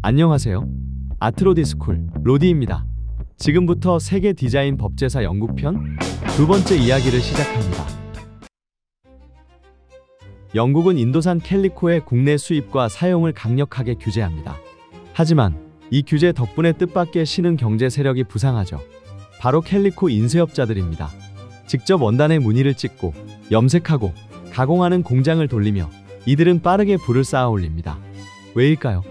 안녕하세요. 아트로디스쿨 로디입니다. 지금부터 세계 디자인 법제사 영국편 두 번째 이야기를 시작합니다. 영국은 인도산 캘리코의 국내 수입과 사용을 강력하게 규제합니다. 하지만 이 규제 덕분에 뜻밖의 신흥 경제 세력이 부상하죠. 바로 캘리코 인쇄업자들입니다. 직접 원단에 무늬를 찍고 염색하고 가공하는 공장을 돌리며 이들은 빠르게 부를 쌓아 올립니다. 왜일까요?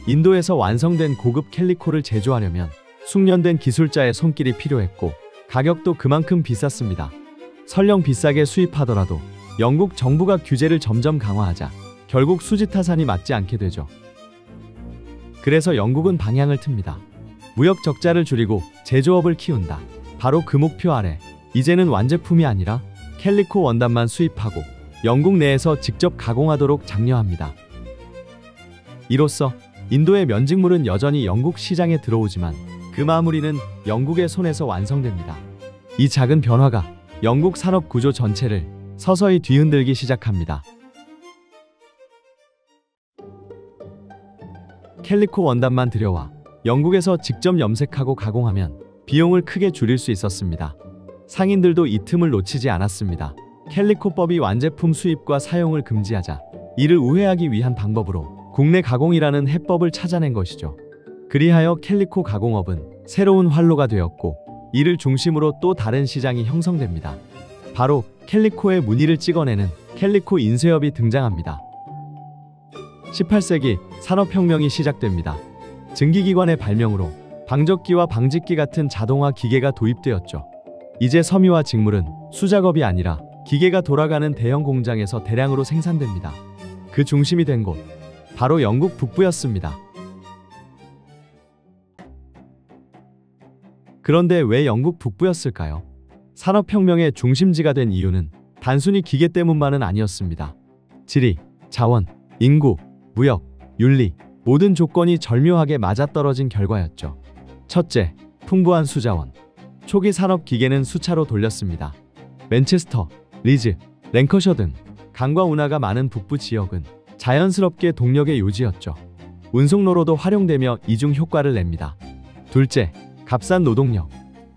인도에서 완성된 고급 캘리코를 제조하려면 숙련된 기술자의 손길이 필요했고 가격도 그만큼 비쌌습니다. 설령 비싸게 수입하더라도 영국 정부가 규제를 점점 강화하자 결국 수지타산이 맞지 않게 되죠. 그래서 영국은 방향을 틉니다. 무역 적자를 줄이고 제조업을 키운다. 바로 그 목표 아래 이제는 완제품이 아니라 캘리코 원단만 수입하고 영국 내에서 직접 가공하도록 장려합니다. 이로써 인도의 면직물은 여전히 영국 시장에 들어오지만 그 마무리는 영국의 손에서 완성됩니다. 이 작은 변화가 영국 산업 구조 전체를 서서히 뒤흔들기 시작합니다. 캘리코 원단만 들여와 영국에서 직접 염색하고 가공하면 비용을 크게 줄일 수 있었습니다. 상인들도 이 틈을 놓치지 않았습니다. 캘리코법이 완제품 수입과 사용을 금지하자 이를 우회하기 위한 방법으로 국내 가공이라는 해법을 찾아낸 것이죠. 그리하여 캘리코 가공업은 새로운 활로가 되었고 이를 중심으로 또 다른 시장이 형성됩니다. 바로 캘리코의 무늬를 찍어내는 캘리코 인쇄업이 등장합니다. 18세기 산업혁명이 시작됩니다. 증기기관의 발명으로 방적기와 방직기 같은 자동화 기계가 도입되었죠. 이제 섬유와 직물은 수작업이 아니라 기계가 돌아가는 대형 공장에서 대량으로 생산됩니다. 그 중심이 된 곳, 바로 영국 북부였습니다. 그런데 왜 영국 북부였을까요? 산업혁명의 중심지가 된 이유는 단순히 기계 때문만은 아니었습니다. 지리, 자원, 인구, 무역, 윤리 모든 조건이 절묘하게 맞아떨어진 결과였죠. 첫째, 풍부한 수자원. 초기 산업 기계는 수차로 돌렸습니다. 맨체스터, 리즈, 랭커셔 등 강과 운하가 많은 북부 지역은 자연스럽게 동력의 요지였죠. 운송로로도 활용되며 이중 효과를 냅니다. 둘째, 값싼 노동력.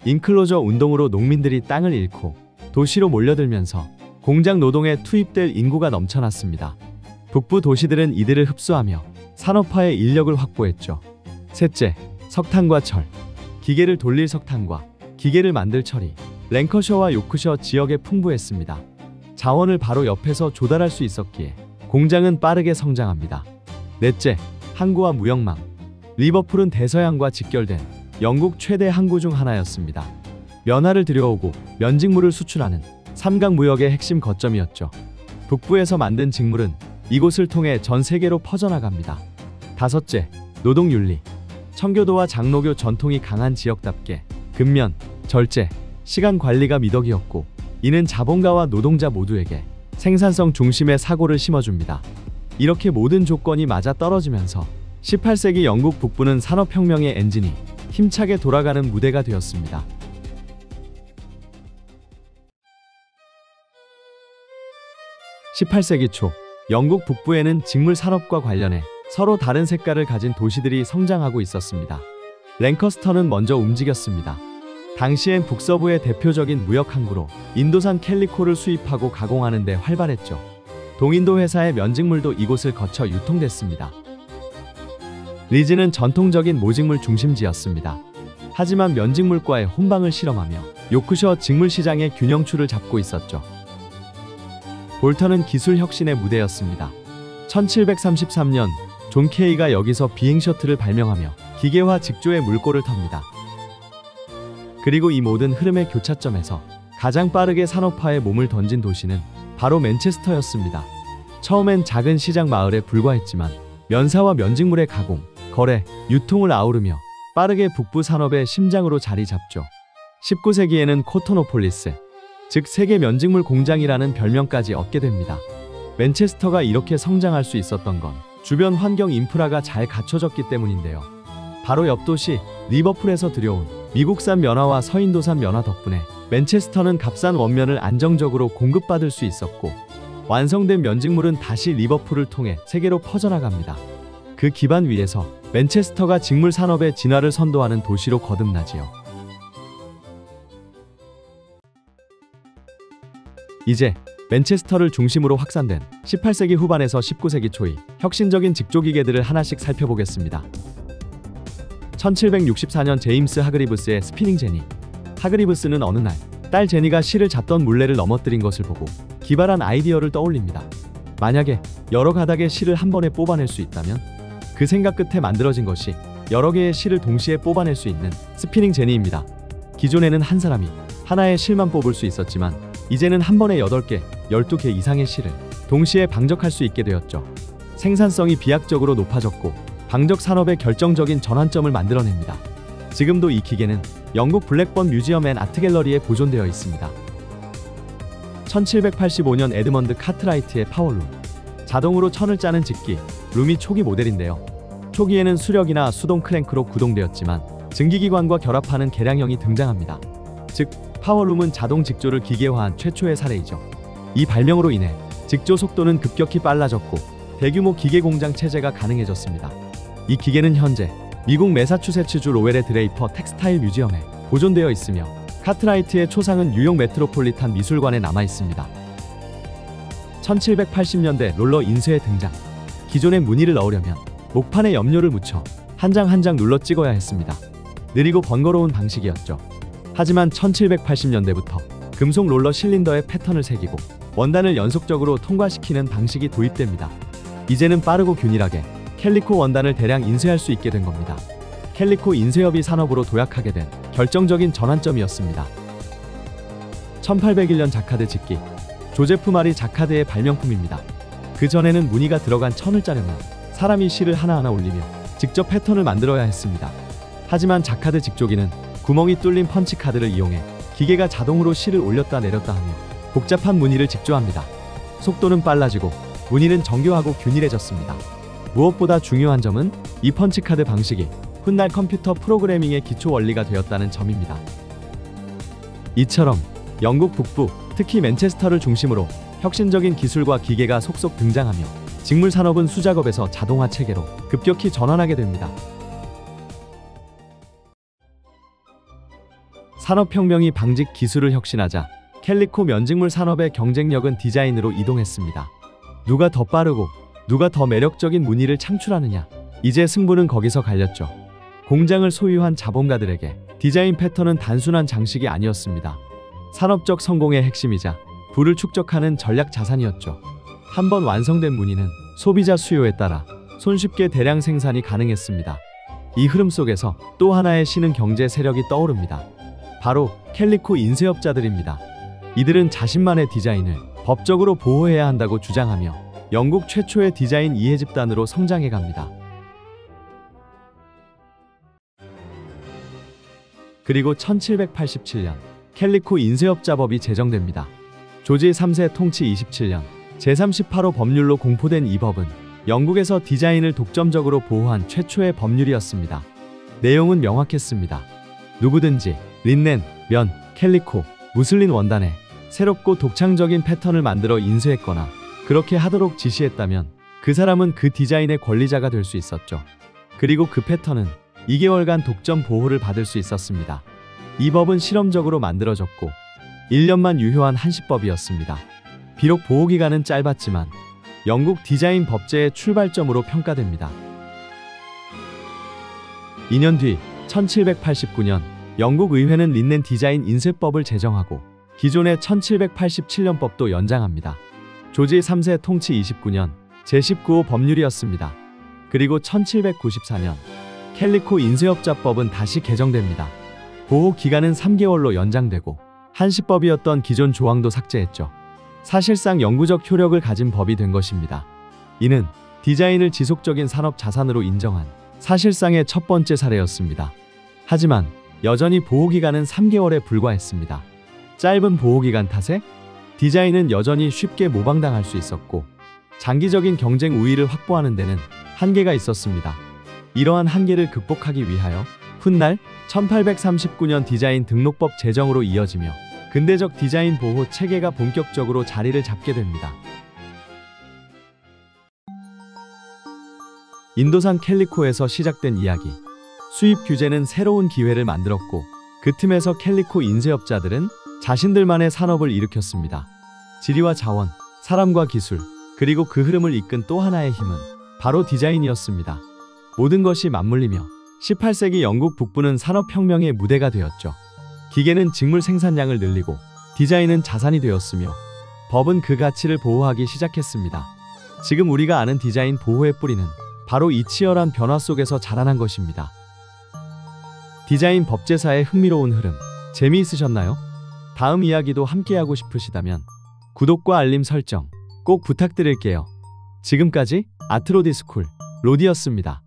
인클로저 운동으로 농민들이 땅을 잃고 도시로 몰려들면서 공장 노동에 투입될 인구가 넘쳐났습니다. 북부 도시들은 이들을 흡수하며 산업화의 인력을 확보했죠. 셋째, 석탄과 철. 기계를 돌릴 석탄과 기계를 만들 철이 랭커셔와 요크셔 지역에 풍부했습니다. 자원을 바로 옆에서 조달할 수 있었기에 공장은 빠르게 성장합니다. 넷째, 항구와 무역망. 리버풀은 대서양과 직결된 영국 최대 항구 중 하나였습니다. 면화를 들여오고 면직물을 수출하는 삼각 무역의 핵심 거점이었죠. 북부에서 만든 직물은 이곳을 통해 전 세계로 퍼져나갑니다. 다섯째, 노동윤리. 청교도와 장로교 전통이 강한 지역답게 근면, 절제, 시간 관리가 미덕이었고 이는 자본가와 노동자 모두에게 생산성 중심의 사고를 심어줍니다. 이렇게 모든 조건이 맞아떨어지면서 18세기 영국 북부는 산업혁명의 엔진이 힘차게 돌아가는 무대가 되었습니다. 18세기 초 영국 북부에는 직물 산업과 관련해 서로 다른 색깔을 가진 도시들이 성장하고 있었습니다. 랭커스터는 먼저 움직였습니다. 당시엔 북서부의 대표적인 무역 항구로 인도산 캘리코를 수입하고 가공하는 데 활발했죠. 동인도 회사의 면직물도 이곳을 거쳐 유통됐습니다. 리즈는 전통적인 모직물 중심지였습니다. 하지만 면직물과의 혼방을 실험하며 요크셔 직물 시장의 균형추를 잡고 있었죠. 볼턴은 기술 혁신의 무대였습니다. 1733년 존 케이가 여기서 비행 셔틀을 발명하며 기계화 직조의 물꼬를 텁니다. 그리고 이 모든 흐름의 교차점에서 가장 빠르게 산업화에 몸을 던진 도시는 바로 맨체스터였습니다. 처음엔 작은 시장 마을에 불과했지만 면사와 면직물의 가공, 거래, 유통을 아우르며 빠르게 북부 산업의 심장으로 자리 잡죠. 19세기에는 코토노폴리스, 즉 세계 면직물 공장이라는 별명까지 얻게 됩니다. 맨체스터가 이렇게 성장할 수 있었던 건 주변 환경 인프라가 잘 갖춰졌기 때문인데요. 바로 옆 도시 리버풀에서 들여온 미국산 면화와 서인도산 면화 덕분에 맨체스터는 값싼 원면을 안정적으로 공급받을 수 있었고 완성된 면직물은 다시 리버풀을 통해 세계로 퍼져나갑니다. 그 기반 위에서 맨체스터가 직물 산업의 진화를 선도하는 도시로 거듭나지요. 이제 맨체스터를 중심으로 확산된 18세기 후반에서 19세기 초의 혁신적인 직조기계들을 하나씩 살펴보겠습니다. 1764년 제임스 하그리브스의 스피닝 제니. 하그리브스는 어느 날 딸 제니가 실을 잡던 물레를 넘어뜨린 것을 보고 기발한 아이디어를 떠올립니다. 만약에 여러 가닥의 실을 한 번에 뽑아낼 수 있다면? 그 생각 끝에 만들어진 것이 여러 개의 실을 동시에 뽑아낼 수 있는 스피닝 제니입니다. 기존에는 한 사람이 하나의 실만 뽑을 수 있었지만 이제는 한 번에 8개, 12개 이상의 실을 동시에 방적할 수 있게 되었죠. 생산성이 비약적으로 높아졌고 방적 산업의 결정적인 전환점을 만들어냅니다. 지금도 이 기계는 영국 블랙번 뮤지엄 앤 아트갤러리에 보존되어 있습니다. 1785년 에드먼드 카트라이트의 파워룸. 자동으로 천을 짜는 직기, 룸이 초기 모델인데요. 초기에는 수력이나 수동 크랭크로 구동되었지만 증기기관과 결합하는 개량형이 등장합니다. 즉, 파워룸은 자동 직조를 기계화한 최초의 사례이죠. 이 발명으로 인해 직조 속도는 급격히 빨라졌고 대규모 기계 공장 체제가 가능해졌습니다. 이 기계는 현재 미국 매사추세츠주 로웰의 드레이퍼 텍스타일 뮤지엄에 보존되어 있으며 카트라이트의 초상은 뉴욕 메트로폴리탄 미술관에 남아 있습니다. 1780년대 롤러 인쇄의 등장. 기존의 무늬를 넣으려면 목판에 염료를 묻혀 한 장 한 장 눌러 찍어야 했습니다. 느리고 번거로운 방식이었죠. 하지만 1780년대부터 금속 롤러 실린더에 패턴을 새기고 원단을 연속적으로 통과시키는 방식이 도입됩니다. 이제는 빠르고 균일하게 캘리코 원단을 대량 인쇄할 수 있게 된 겁니다. 캘리코 인쇄업이 산업으로 도약하게 된 결정적인 전환점이었습니다. 1801년 자카드 직기. 조제프 마리 자카드의 발명품입니다. 그 전에는 무늬가 들어간 천을 짜려면 사람이 실을 하나하나 올리며 직접 패턴을 만들어야 했습니다. 하지만 자카드 직조기는 구멍이 뚫린 펀치카드를 이용해 기계가 자동으로 실을 올렸다 내렸다 하며 복잡한 무늬를 직조합니다. 속도는 빨라지고 무늬는 정교하고 균일해졌습니다. 무엇보다 중요한 점은 이 펀치카드 방식이 훗날 컴퓨터 프로그래밍의 기초 원리가 되었다는 점입니다. 이처럼 영국 북부, 특히 맨체스터를 중심으로 혁신적인 기술과 기계가 속속 등장하며 직물 산업은 수작업에서 자동화 체계로 급격히 전환하게 됩니다. 산업혁명이 방직 기술을 혁신하자 캘리코 면직물 산업의 경쟁력은 디자인으로 이동했습니다. 누가 더 빠르고 누가 더 매력적인 무늬를 창출하느냐, 이제 승부는 거기서 갈렸죠. 공장을 소유한 자본가들에게 디자인 패턴은 단순한 장식이 아니었습니다. 산업적 성공의 핵심이자 부를 축적하는 전략 자산이었죠. 한번 완성된 무늬는 소비자 수요에 따라 손쉽게 대량 생산이 가능했습니다. 이 흐름 속에서 또 하나의 신흥 경제 세력이 떠오릅니다. 바로 캘리코 인쇄업자들입니다. 이들은 자신만의 디자인을 법적으로 보호해야 한다고 주장하며 영국 최초의 디자인 이해 집단으로 성장해 갑니다. 그리고 1787년 캘리코 인쇄업자법이 제정됩니다. 조지 3세 통치 27년 제38호 법률로 공포된 이 법은 영국에서 디자인을 독점적으로 보호한 최초의 법률이었습니다. 내용은 명확했습니다. 누구든지 린넨, 면, 캘리코, 무슬린 원단에 새롭고 독창적인 패턴을 만들어 인쇄했거나 그렇게 하도록 지시했다면 그 사람은 그 디자인의 권리자가 될 수 있었죠. 그리고 그 패턴은 2개월간 독점 보호를 받을 수 있었습니다. 이 법은 실험적으로 만들어졌고 1년만 유효한 한시법이었습니다. 비록 보호기간은 짧았지만 영국 디자인 법제의 출발점으로 평가됩니다. 2년 뒤 1789년 영국 의회는 린넨 디자인 인쇄법을 제정하고 기존의 1787년 법도 연장합니다. 조지 3세 통치 29년 제19호 법률이었습니다. 그리고 1794년 캘리코 인쇄업자법은 다시 개정됩니다. 보호 기간은 3개월로 연장되고 한시법이었던 기존 조항도 삭제했죠. 사실상 영구적 효력을 가진 법이 된 것입니다. 이는 디자인을 지속적인 산업 자산으로 인정한 사실상의 첫 번째 사례였습니다. 하지만 여전히 보호기간은 3개월에 불과했습니다. 짧은 보호기간 탓에 디자인은 여전히 쉽게 모방당할 수 있었고 장기적인 경쟁 우위를 확보하는 데는 한계가 있었습니다. 이러한 한계를 극복하기 위하여 훗날 1839년 디자인 등록법 제정으로 이어지며 근대적 디자인 보호 체계가 본격적으로 자리를 잡게 됩니다. 인도산 캘리코에서 시작된 이야기. 수입 규제는 새로운 기회를 만들었고 그 틈에서 캘리코 인쇄업자들은 자신들만의 산업을 일으켰습니다. 지리와 자원, 사람과 기술, 그리고 그 흐름을 이끈 또 하나의 힘은 바로 디자인이었습니다. 모든 것이 맞물리며 18세기 영국 북부는 산업혁명의 무대가 되었죠. 기계는 직물 생산량을 늘리고 디자인은 자산이 되었으며 법은 그 가치를 보호하기 시작했습니다. 지금 우리가 아는 디자인 보호의 뿌리는 바로 이 치열한 변화 속에서 자라난 것입니다. 디자인 법제사의 흥미로운 흐름, 재미있으셨나요? 다음 이야기도 함께하고 싶으시다면 구독과 알림 설정 꼭 부탁드릴게요. 지금까지 아트로디스쿨 로디였습니다.